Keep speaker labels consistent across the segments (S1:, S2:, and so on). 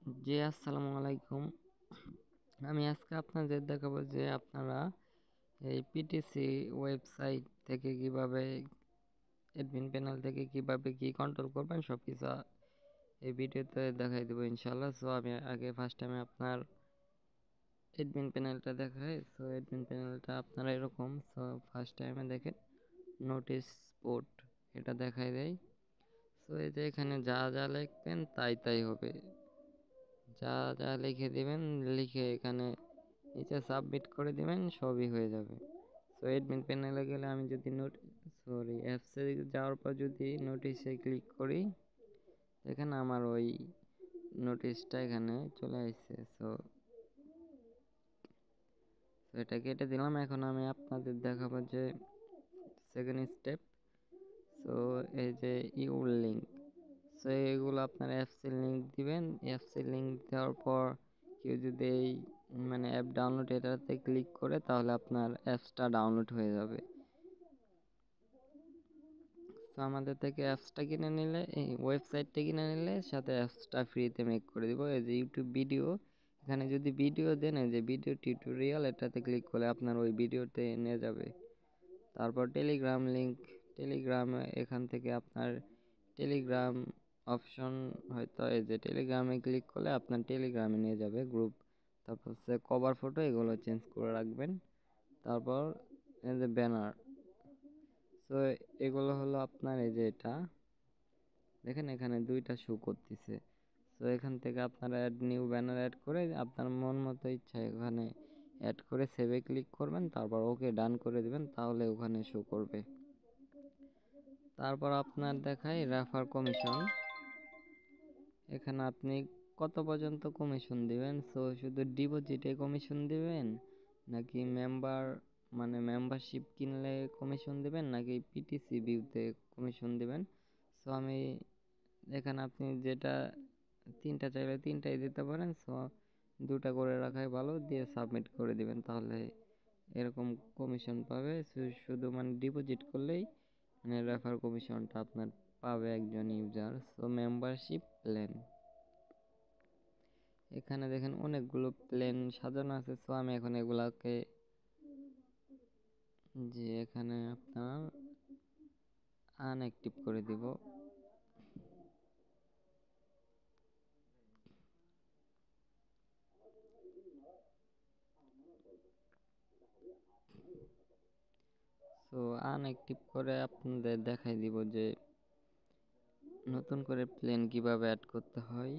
S1: জি আসসালামু আলাইকুম। আমি আজকে আপনাদের দেখাবো যে আপনারা এই পিটিসি ওয়েবসাইট থেকে কিভাবে অ্যাডমিন প্যানেল থেকে কিভাবে কি কন্ট্রোল করবেন সবকিছু এই ভিডিওতে দেখাই দেবো ইনশাআল্লাহ। সো আমি আগে ফার্স্ট টাইমে আপনার অ্যাডমিন প্যানেলটা দেখাই। সো অ্যাডমিন প্যানেলটা আপনারা এরকম। সো ফার্স্ট টাইমে দেখেন নোটিশ বোর্ড, এটা দেখাই দেয়। সো এই যে এখানে যা যা লিখবেন তাই তাই হবে, যা যা লিখে দিবেন, লিখে এখানে নিচে সাবমিট করে দিবেন, সবই হয়ে যাবে। সো অ্যাডমিন প্যানেলে গেলে আমি যদি অ্যাপসে যাওয়ার পর যদি নোটিশে ক্লিক করি, দেখেন আমার ওই নোটিশটা এখানে চলে আসছে। সো এটা কেটে দিলাম। এখন আমি আপনাদের দেখাবো যে সেকেন্ড স্টেপ। সো এই যে ইউর লিঙ্ক, সো এগুলো আপনার অ্যাপসের লিঙ্ক দিবেন। অ্যাপসের লিঙ্ক দেওয়ার পর কেউ যদি এই অ্যাপ ডাউনলোড এটাতে ক্লিক করে, তাহলে আপনার অ্যাপসটা ডাউনলোড হয়ে যাবে। সো আমাদের থেকে অ্যাপসটা কিনে নিলে, এই ওয়েবসাইটটা কিনে নিলে সাথে অ্যাপসটা ফ্রিতে মেক করে দিব। এই যে ইউটিউব ভিডিও, এখানে যদি ভিডিও দেন, এই যে ভিডিও টিউটোরিয়াল, এটাতে ক্লিক করলে আপনার ওই ভিডিওতে নিয়ে যাবে। তারপর টেলিগ্রাম লিঙ্ক, টেলিগ্রামে এখান থেকে আপনার টেলিগ্রাম অপশন, হয়তো এই যে টেলিগ্রামে ক্লিক করলে আপনার টেলিগ্রামে নিয়ে যাবে গ্রুপ। তারপর হচ্ছে কভার ফটো, এগুলো চেঞ্জ করে রাখবেন। তারপর এই যে ব্যানার, সো এগুলো হলো আপনার, এই যে এটা দেখেন এখানে দুইটা শো করতেছে। সো এখান থেকে আপনারা অ্যাড নিউ ব্যানার অ্যাড করে আপনার মন মতো ইচ্ছা এখানে অ্যাড করে সেভে ক্লিক করবেন, তারপর ওকে ডান করে দিবেন, তাহলে ওখানে শো করবে। তারপর আপনার দেখায় রেফার কমিশন, এখানে আপনি কত পর্যন্ত কমিশন দিবেন। সো শুধু ডিপোজিটে কমিশন দিবেন, নাকি মেম্বারশিপ কিনলে কমিশন দিবেন, নাকি পিটিসি ভিউতে কমিশন দিবেন। সো আমি এখানে আপনি যেটা তিনটা চাইলে তিনটাই দিতে পারেন। সো দুটা করে রাখাই ভালো, দিয়ে সাবমিট করে দিবেন, তাহলে এরকম কমিশন পাবে। শুধু ডিপোজিট করলেই রেফার কমিশনটা আপনার পাবে একজন ইউজার। সো মেম্বারশিপ প্ল্যান, এখানে দেখেন অনেকগুলো প্ল্যান সাজানো আছে। সো আমি এখন এগুলাকে এখানে আপনার আনঅ্যাক্টিভ করে দিব। সো আনঅ্যাক্টিভ করে আপনাদের দেখাই দিব যে নতুন করে প্ল্যান কিভাবে অ্যাড করতে হয়।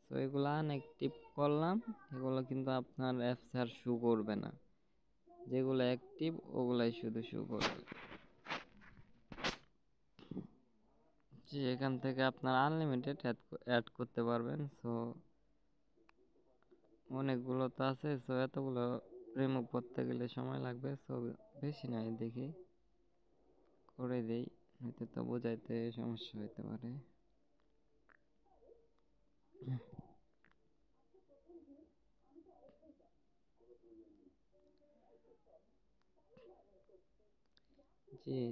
S1: সো এগুলো আনঅ্যাক্টিভ করলাম, এগুলো কিন্তু আপনার অ্যাপস আর শো করবে না, যেগুলো অ্যাক্টিভ ওগুলাই শুধু শো করবে। এখান থেকে আপনার আনলিমিটেড অ্যাড করতে পারবেন। সো অনেকগুলো তো আছে, সো এতগুলো রিমুভ করতে গেলে সময় লাগবে। সো বেশি নাই, দেখি করে দেই, হয়তো তো বোঝাইতে সমস্যা হইতে পারে।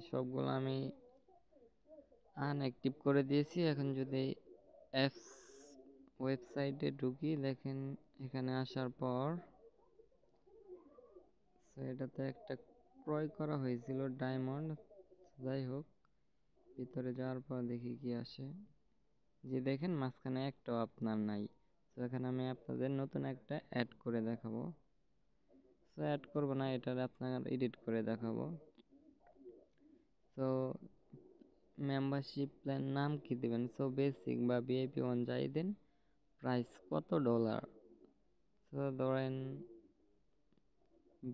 S1: সবগুলো আমি আনঅ্যাক্টিভ করে দিয়েছি। এখন যদি অ্যাপস ওয়েবসাইটে ঢুকি, দেখেন এখানে আসার পর এটাতে একটা ক্রয় করা হয়েছিল ডায়মন্ড। যাই হোক, ভিতরে যাওয়ার পর দেখি কি আসে। দেখেন মাঝখানে একটাও আপনার নাই। তো এখানে আমি আপনাদের নতুন একটা অ্যাড করে দেখাবো। সো অ্যাড করবো না, এটার আপনার এডিট করে দেখাবো। সো মেম্বারশিপ প্ল্যান নাম কি দিবেন। সো বেসিক বা ভিআইপি ওয়ান যাই দেন, প্রাইস কত ডলার। সো ধরেন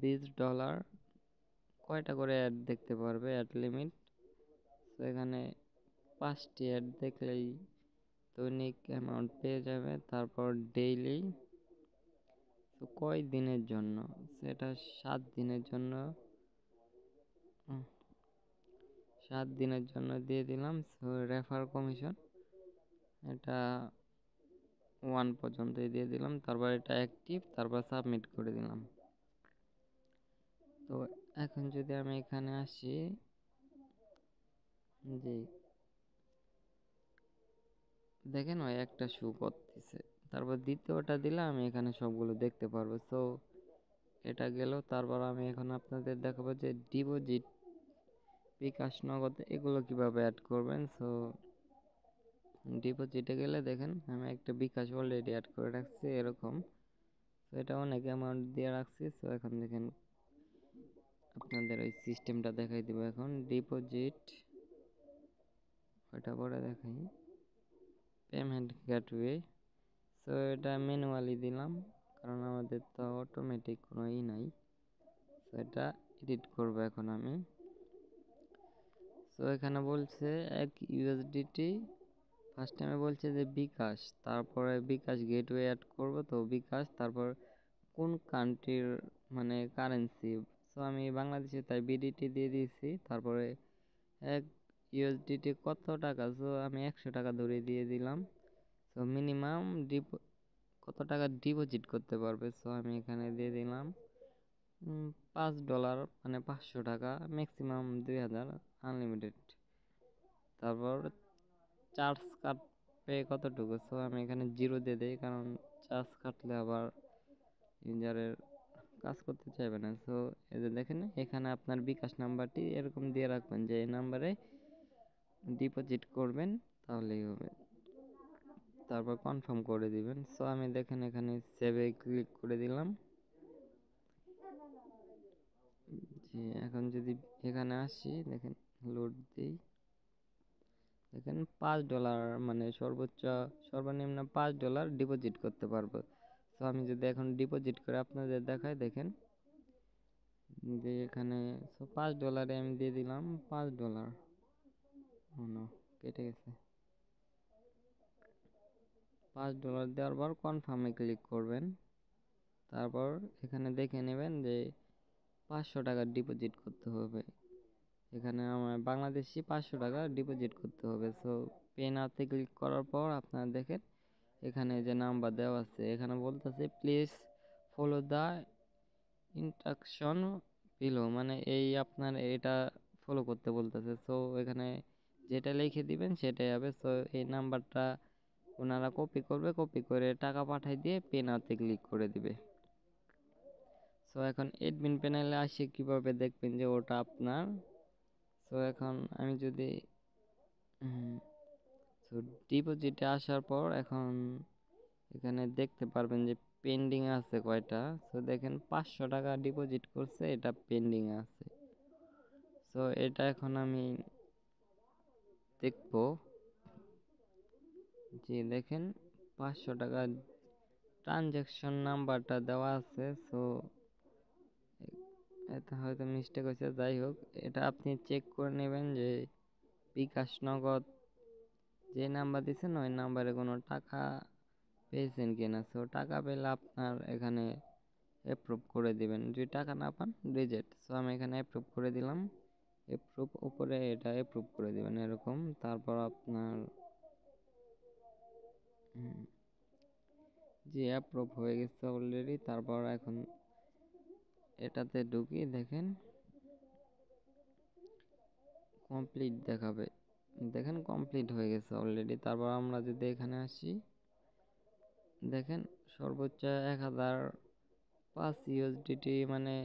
S1: $20। কয়টা করে অ্যাড দেখতে পারবে, অ্যাড লিমিট। তো এখানে 5টি অ্যাড দেখলেই দৈনিক অ্যামাউন্ট পেয়ে যাবে। তারপর ডেইলি, তো কয় দিনের জন্য, সেটা 7 দিনের জন্য। 7 দিনের জন্য দিয়ে দিলাম। সো রেফার কমিশন এটা 1 পর্যন্তই দিয়ে দিলাম। তারপর এটা অ্যাক্টিভ, তারপর সাবমিট করে দিলাম। তো এখন যদি আমি এখানে আসি, জি দেখেন ওই একটা শু করতেছে, তারপর দ্বিতীয়টা দিলে আমি এখানে সবগুলো দেখতে পারবো। সো এটা গেল। তারপর আমি এখন আপনাদের দেখাবো যে ডিপোজিট, বিকাশ, নগদ এগুলো কিভাবে অ্যাড করবেন। সো ডিপোজিটে গেলে দেখেন আমি একটা বিকাশ অলরেডি অ্যাড করে রাখছি এরকম। তো এটা অনেক অ্যামাউন্ট দিয়ে রাখছি। সো এখন দেখেন আপনাদের ওই সিস্টেমটা দেখাই দিব। এখন ডিপোজিট, ওইটা পরে দেখাই, পেমেন্ট গেটওয়ে। সো এটা ম্যানুয়ালি দিলাম, কারণ আমাদের তো অটোমেটিক কোনো নাই। সো এটা এডিট করবো এখন আমি। সো এখানে বলছে 1 USDT, ফার্স্ট টাইমে বলছে যে বিকাশ, তারপরে বিকাশ গেটওয়ে অ্যাড করব। তো বিকাশ, তারপর কোন কান্ট্রির মানে কারেন্সি। সো আমি বাংলাদেশে তাই বিডিটি দিয়ে দিয়েছি। তারপরে 1 USDT কত টাকা, সো আমি 100 টাকা ধরে দিয়ে দিলাম। সো মিনিমাম কত টাকা ডিপোজিট করতে পারবে, সো আমি এখানে দিয়ে দিলাম $5, মানে 500 টাকা, ম্যাক্সিমাম 2000, আনলিমিটেড। তারপর চার্জ কাটবে কতটুকু, সো আমি এখানে 0 দিয়ে দিই, কারণ চার্জ কাটলে আবার ইউজারের কাজ করতে চাইবে না। সো এই যে দেখেন এখানে আপনার বিকাশ নাম্বারটি এরকম দিয়ে রাখবেন যে এই নাম্বারে ডিপোজিট করবেন, তাহলেই হবে। তারপর কনফার্ম করে দিবেন। সো আমি দেখেন এখানে সেভে ক্লিক করে দিলাম। জি, এখন যদি এখানে আসি, দেখেন লোড দিই, দেখেন $5, মানে সর্বনিম্ন $5 ডিপোজিট করতে পারবো। সো আমি যদি এখন ডিপোজিট করে আপনাদের দেখাই, দেখেন যে এখানে $5 আমি দিয়ে দিলাম। $5 কেটে গেছে। $5 দেওয়ার পর কনফার্মে ক্লিক করবেন। তারপর এখানে দেখে নেবেন যে 500 টাকা ডিপোজিট করতে হবে। এখানে আমার বাংলাদেশি 500 টাকা ডিপোজিট করতে হবে। সো পে নাওতে ক্লিক করার পর আপনারা দেখেন এখানে যে নাম্বার দেওয়া আছে, এখানে বলতেছে please follow the instruction below, মানে এই আপনার এটা ফলো করতে বলতেছে। সো এখানে যেটা লিখে দিবেন সেটাই হবে। সো এই নাম্বারটা ওনারা কপি করবে, কপি করে টাকা পাঠাই দিয়ে পে নাওতে ক্লিক করে দিবে। সো এখন অ্যাডমিন প্যানেলে আসে কিভাবে দেখবেন যে ওটা আপনার। সো এখন আমি যদি সো ডিপোজিটে আসার পর এখন এখানে দেখতে পারবেন যে পেন্ডিং আছে কয়টা। সো দেখেন 500 টাকা ডিপোজিট করছে, এটা পেন্ডিং আছে। সো এটা এখন আমি দেখব। জি দেখেন 500 টাকা ট্রানজ্যাকশন নাম্বারটা দেওয়া আছে। সো এটা হয়তো মিস্টেক হয়েছে, যাই হোক এটা আপনি চেক করে নেবেন যে বিকাশ, নগদ যে নাম্বার দিচ্ছেন ওই নাম্বারে কোনো টাকা পেয়েছেন কিনা। সো টাকা পেলে আপনার এখানে অ্যাপ্রুভ করে দিবেন, যদি টাকা না পান রিজেক্ট। সো আমি এখানে অ্যাপ্রুভ করে দিলাম, অ্যাপ্রুভ উপরে এটা অ্যাপ্রুভ করে দিবেন এরকম। তারপর আপনার যে অ্যাপ্রুভ হয়ে গেছে অলরেডি। তারপর এখন এটাতে ঢুকি, দেখেন কমপ্লিট দেখাবে, দেখেন কমপ্লিট হয়ে গেছে অলরেডি। তারপর আমরা যদি এখানে আসি, দেখেন সর্বোচ্চ 1005 USDT মানে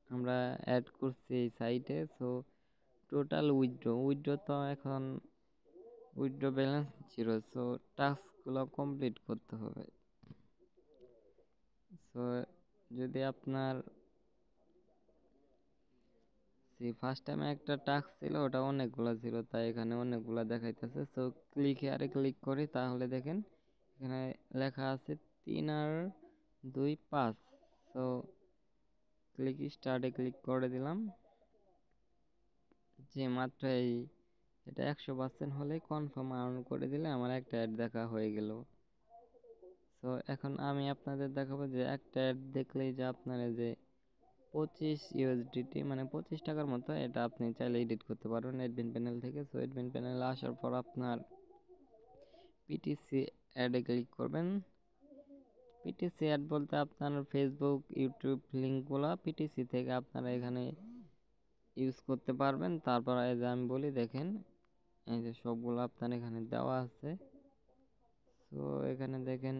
S1: আমরা অ্যাড করছি এই সাইটে। সো টোটাল উইথড্র তো এখন উইথড্র ব্যালেন্স 0। সো টাস্কগুলো কমপ্লিট করতে হবে। সো যদি আপনার ফার্স্ট টাইমে একটা টাস্ক ছিল, ওটা অনেকগুলো ছিল, তাই এখানে অনেকগুলো দেখাইতেছে। সো ক্লিক হেয়ারে ক্লিক করি, তাহলে দেখেন এখানে লেখা আছে 3 আর 2 5। সো ক্লিক স্টার্টে ক্লিক করে দিলাম। যে মাত্র এটা 100% হলেই কনফার্ম আর্ন করে দিলে আমার একটা অ্যাড দেখা হয়ে গেল। সো এখন আমি আপনাদের দেখাবো যে একটা অ্যাড দেখলেই যে আপনারা যে 25 USDT মানে 25 টাকার মতো, এটা আপনি চাইলে এডিট করতে পারবেন অ্যাডমিন প্যানেল থেকে। সো অ্যাডমিন প্যানেলে আসার পর আপনার পিটিসি অ্যাডে ক্লিক করবেন। পিটিসি অ্যাড বলতে আপনার ফেসবুক, ইউটিউব লিঙ্কগুলো পিটিসি থেকে আপনারা এখানে ইউজ করতে পারবেন। তারপর এই যে আমি বলি, দেখেন এই যে সবগুলো আপনার এখানে দেওয়া আছে। তো এখানে দেখেন,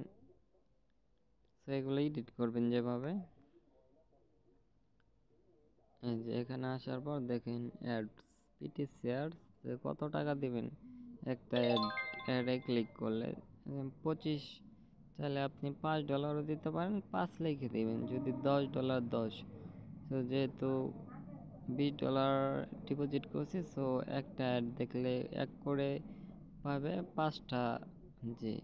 S1: তো এগুলো এডিট করবেন যেভাবে, এই যে এখানে আসার পর দেখেন অ্যাডস, পিটিসি অ্যাডস, কত টাকা দিবেন একটা অ্যাডে ক্লিক করলে। 25, তাহলে আপনি $5 দিতে পারেন, 5 লিখে দিবেন। যদি $10, 10। তো যেহেতু $20 ডিপোজিট করছি, সো একটা অ্যাড দেখলে এক করে পাবে 5টা। জি,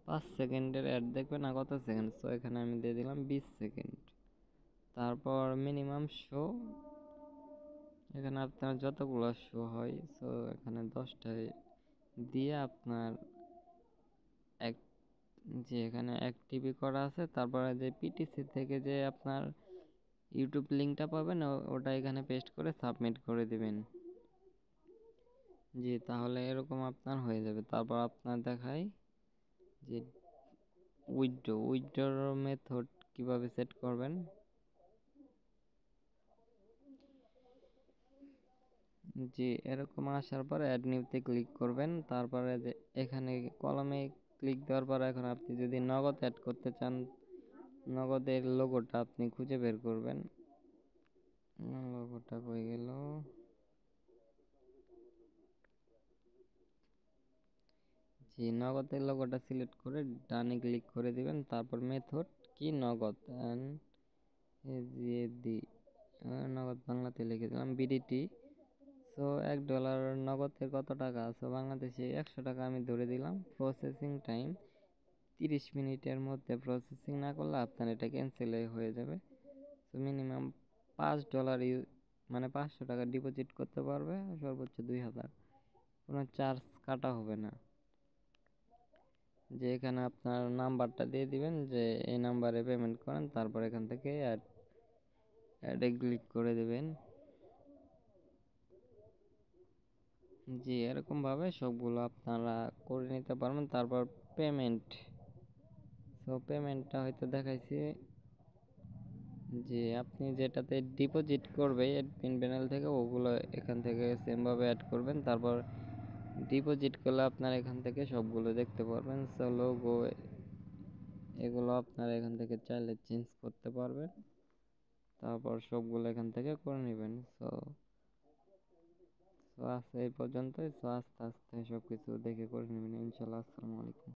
S1: 5 সেকেন্ডের অ্যাড দেখবে না, কত সেকেন্ড, সো এখানে আমি দিয়ে দিলাম 20 সেকেন্ড। তারপর মিনিমাম শো, এখানে আপনার যতগুলো শো হয়, সো এখানে 10টায় দিয়ে আপনার এক, যে এখানে অ্যাক্টিভি করা আছে, তারপরে যে পিটিসি থেকে যে আপনার ইউটিউব লিঙ্কটা পাবেন, ওটা এখানে পেস্ট করে সাবমিট করে দিবেন। জি, তাহলে এরকম আপনার হয়ে যাবে। তারপর আপনার দেখাই যে উইথড্র মেথড কিভাবে সেট করবেন। জি, এরকম আসার পরে অ্যাড নিউতে ক্লিক করবেন। তারপরে যে এখানে কলমে ক্লিক দেওয়ার পর এখন আপনি যদি নগদ অ্যাড করতে চান, নগদের লোগোটা আপনি খুঁজে বের করবেন। লোগোটা কই গেল? জি, নগদের লোগোটা সিলেক্ট করে ডানে ক্লিক করে দিবেন। তারপর মেথড কি, নগদ, নগদ বাংলাতে লিখে দিলাম বিডিটি। সো $1 নগদের কত টাকা আছে বাংলাদেশে? 100 টাকা আমি ধরে দিলাম। প্রসেসিং টাইম 30 মিনিটের মধ্যে প্রসেসিং না করলে আপনার এটা ক্যান্সেল হয়ে যাবে। তো মিনিমাম $5 মানে 500 টাকা ডিপোজিট করতে পারবে, সর্বোচ্চ 2000। কোনো চার্জ কাটা হবে না। যে এখানে আপনার নাম্বারটা দিয়ে দিবেন, যে এই নাম্বারে পেমেন্ট করেন, তারপর এখান থেকে অ্যাডে ক্লিক করে দেবেন। জি, এরকম ভাবে সবগুলো আপনারা করে নিতে পারবেন। তারপর পেমেন্ট, সো পেমেন্টটা হয়তো দেখাইছি, যে আপনি যেটাতে ডিপোজিট করবে অ্যাডমিন প্যানেল থেকে, ওগুলো এখান থেকে সেমভাবে অ্যাড করবেন। তারপর ডিপোজিট করলে আপনার এখান থেকে সবগুলো দেখতে পারবেন। সো লোগো এগুলো আপনারা এখান থেকে চাইলে চেঞ্জ করতে পারবেন। তারপর সবগুলো এখান থেকে করে নেবেন। সো সো আজকে এই পর্যন্তই। সো আস্তে আস্তে সব কিছু দেখে করে নেবেন ইনশাল্লাহ। আসসালামু আলাইকুম।